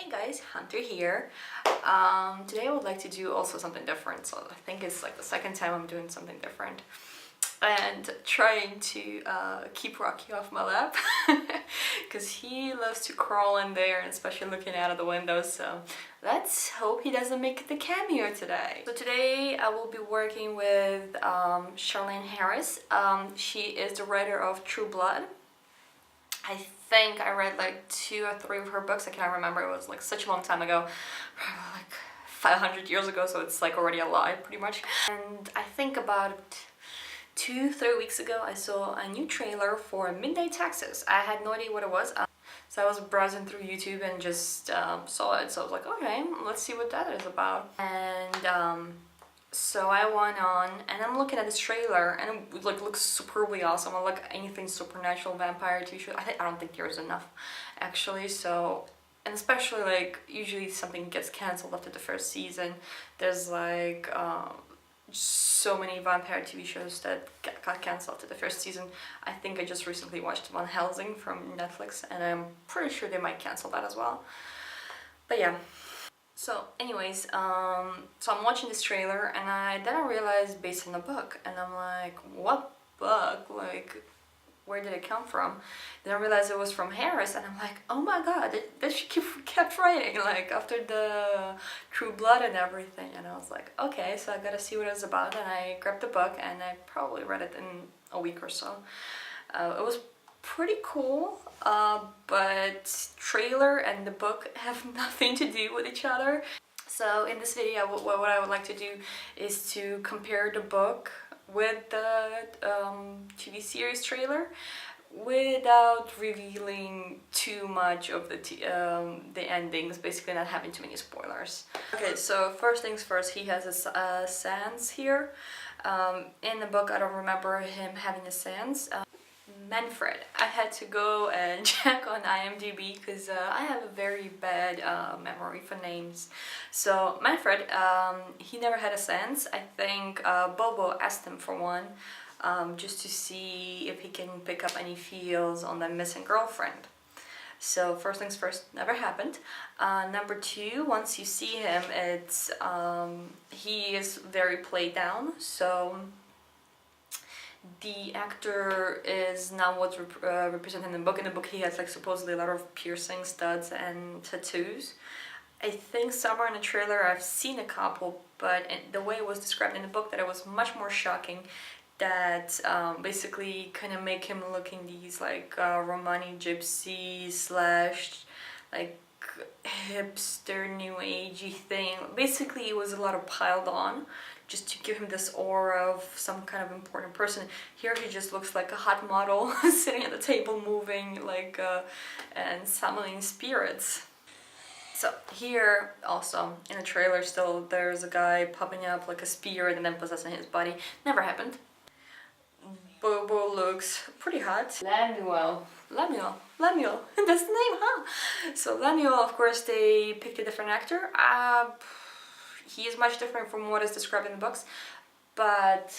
Hey guys, Hunter here. Today I would like to do also something different, so I think it's like the second time I'm doing something different and trying to keep Rocky off my lap because he loves to crawl in there, and especially looking out of the window, so let's hope he doesn't make the cameo today. So today I will be working with Charlaine Harris. She is the writer of True Blood. I think I read like 2 or 3 of her books. I can't remember. It was like such a long time ago, probably like 500 years ago, so it's like already alive pretty much. And I think about 2-3 weeks ago I saw a new trailer for Midnigh, Texas. I had no idea what it was. So I was browsing through YouTube and just saw it. So I was like, okay, let's see what that is about. And so I went on and I'm looking at this trailer and it like looks superbly awesome. I like anything supernatural, vampire TV show. I don't think there's enough actually. So, and especially like usually something gets cancelled after the first season. There's like so many vampire TV shows that got cancelled after the first season. I think I just recently watched Van Helsing from Netflix and I'm pretty sure they might cancel that as well. But yeah. So anyways, so I'm watching this trailer and then I realized based on the book, and I'm like, what book? Like, where did it come from? Then I realized it was from Harris, and I'm like, oh my god, that she kept writing, like after the True Blood and everything. And I was like, okay, so I gotta see what it's about, and I grabbed the book and I probably read it in a week or so. It was pretty cool, but trailer and the book have nothing to do with each other. So in this video what I would like to do is to compare the book with the TV series trailer without revealing too much of the endings, basically not having too many spoilers. Okay, so first things first, he has a sans here. In the book I don't remember him having a sans. Manfred. I had to go and check on IMDb because I have a very bad memory for names. So Manfred, he never had a sans. I think Bobo asked him for one just to see if he can pick up any feels on the missing girlfriend. So first things first, never happened. Number 2, once you see him, it's he is very played down. So the actor is not what's represented in the book. In the book he has like supposedly a lot of piercings, studs and tattoos. I think somewhere in the trailer I've seen a couple, but the way it was described in the book that it was much more shocking, that basically kind of make him looking these like Romani gypsy slash like hipster new agey thing. Basically it was a lot of piled on just to give him this aura of some kind of important person. Here he just looks like a hot model sitting at the table moving like and summoning spirits. So here also in the trailer still there's a guy popping up like a spirit and then possessing his body. Never happened. Bobo looks pretty hot. Lemuel, that's the name, huh? So Lemuel, of course, they picked a different actor. He is much different from what is described in the books, but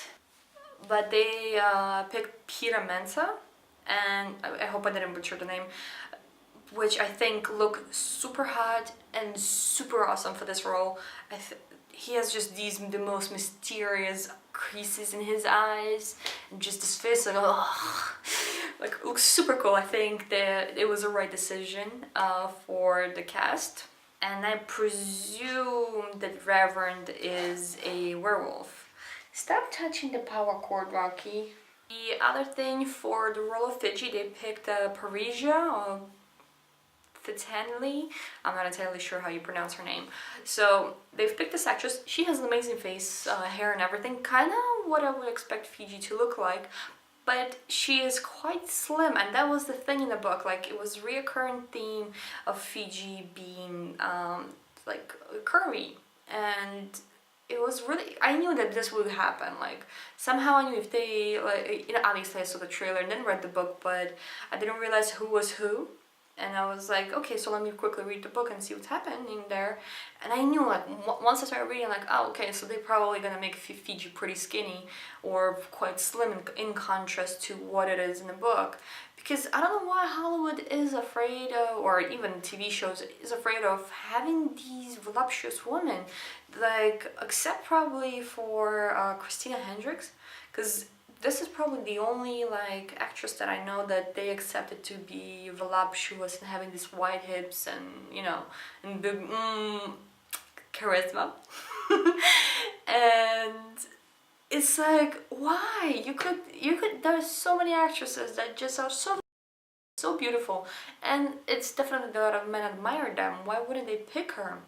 they picked Peter Mensa, and I hope I didn't butcher the name, which I think look super hot and super awesome for this role. He has just the most mysterious creases in his eyes, and just his face, like, oh, like looks super cool. I think that it was a right decision for the cast. And I presume that Reverend is a werewolf. Stop touching the power cord, Rocky. The other thing, for the role of Fiji, they picked Parisia or Fitanley. I'm not entirely sure how you pronounce her name. So they've picked this actress. She has an amazing face, hair and everything. Kind of what I would expect Fiji to look like. But she is quite slim, and that was the thing in the book. Like, it was a reoccurring theme of Fiji being like curvy, and it was really, I knew that this would happen. Like, somehow I knew if they, like, you know, obviously I saw the trailer and then read the book, but I didn't realize who was who. And I was like, okay, so let me quickly read the book and see what's happening there. And I knew, like, once I started reading, like, oh, okay, so they're probably gonna make Fiji pretty skinny or quite slim in contrast to what it is in the book. Because I don't know why Hollywood is afraid of, or even TV shows is afraid of having these voluptuous women, like, except probably for Christina Hendricks, because this is probably the only like actress that I know that they accepted to be voluptuous and having these wide hips and, you know, and big charisma. And it's like, why? You could there's so many actresses that just are so beautiful, and it's definitely a lot of men admire them. Why wouldn't they pick her?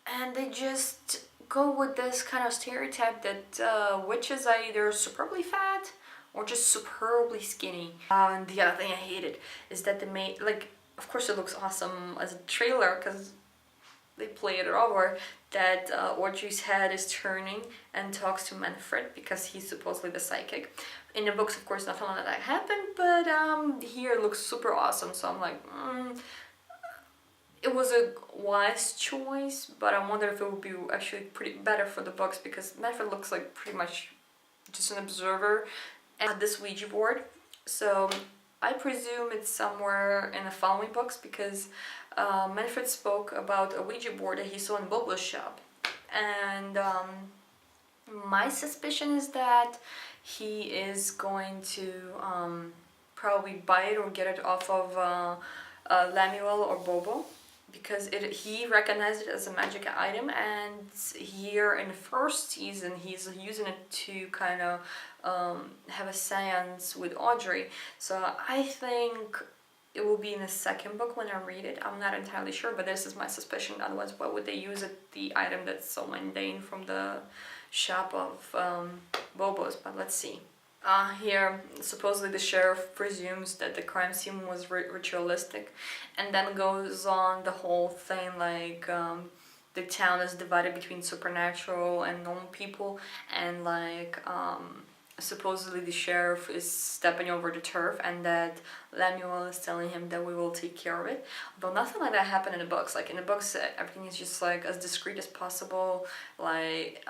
And they just go with this kind of stereotype that witches are either superbly fat or just superbly skinny. And the other thing I hated is that they made, like, of course it looks awesome as a trailer because they play it over, that Audrey's head is turning and talks to Manfred because he's supposedly the psychic. In the books, of course, nothing like that happened, but here it looks super awesome, so I'm like, it was a wise choice, but I wonder if it would be actually pretty better for the books because Manfred looks like pretty much just an observer at this Ouija board. So I presume it's somewhere in the following books because Manfred spoke about a Ouija board that he saw in Bulba's shop. And my suspicion is that he is going to probably buy it or get it off of Lemuel or Bobo, because he recognized it as a magic item, and here in the first season he's using it to kind of have a seance with Audrey. So I think it will be in the second book when I read it. I'm not entirely sure, but this is my suspicion. Otherwise, why would they use it, the item that's so mundane from the shop of Bobo's? But let's see. Here, supposedly the sheriff presumes that the crime scene was ritualistic, and then goes on the whole thing like the town is divided between supernatural and normal people, and like supposedly the sheriff is stepping over the turf, and that Lemuel is telling him that we will take care of it. But nothing like that happened in the books. Like in the books, everything is just like as discreet as possible. Like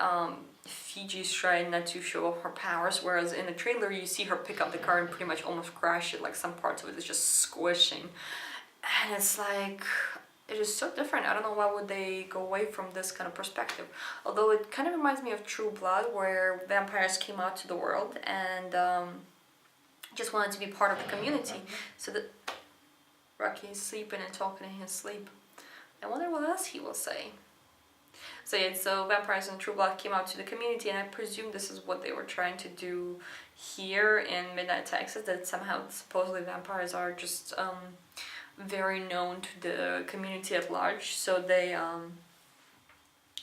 Fiji's trying not to show off her powers, whereas in the trailer you see her pick up the car and pretty much almost crash it. Like some parts of it is just squishing, and it's like, it is so different. I don't know why would they go away from this kind of perspective. Although it kind of reminds me of True Blood, where vampires came out to the world and just wanted to be part of the community. So that Rocky is sleeping and talking in his sleep. I wonder what else he will say. So yeah, so vampires in True Blood came out to the community, and I presume this is what they were trying to do here in Midnigh, Texas, that somehow supposedly vampires are just very known to the community at large, so they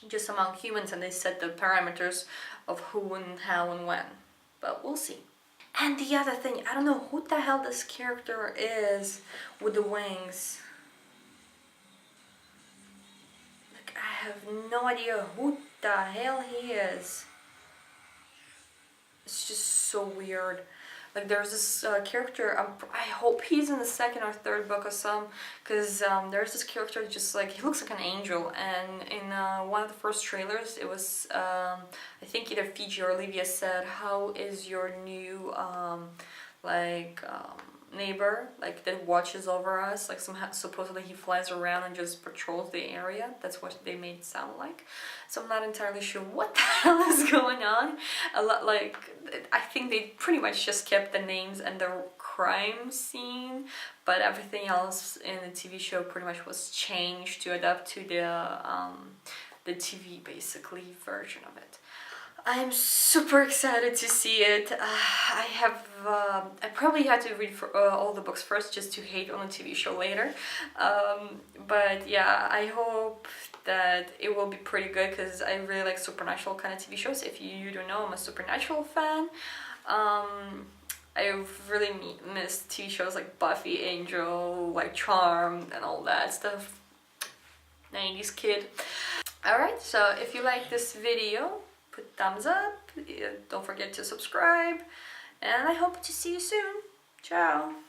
just among humans, and they set the parameters of who and how and when, but we'll see. And the other thing, I don't know who the hell this character is with the wings. Like, I have no idea who the hell he is. It's just so weird. Like there's this character, I hope he's in the second or third book or some, because there's this character just like, he looks like an angel, and in one of the first trailers it was, I think either Fiji or Olivia said, how is your new neighbor, like that watches over us, like somehow supposedly he flies around and just patrols the area. That's what they made it sound like. So I'm not entirely sure what the hell is going on. A lot, like, I think they pretty much just kept the names and the crime scene, but everything else in the TV show pretty much was changed to adapt to the TV basically version of it. I'm super excited to see it. I probably had to read all the books first just to hate on the TV show later. But yeah, I hope that it will be pretty good because I really like supernatural kind of TV shows. If you don't know, I'm a supernatural fan. I really miss TV shows like Buffy, Angel, like Charmed and all that stuff. 90s kid. Alright, so if you like this video, put thumbs up, don't forget to subscribe, and I hope to see you soon. Ciao!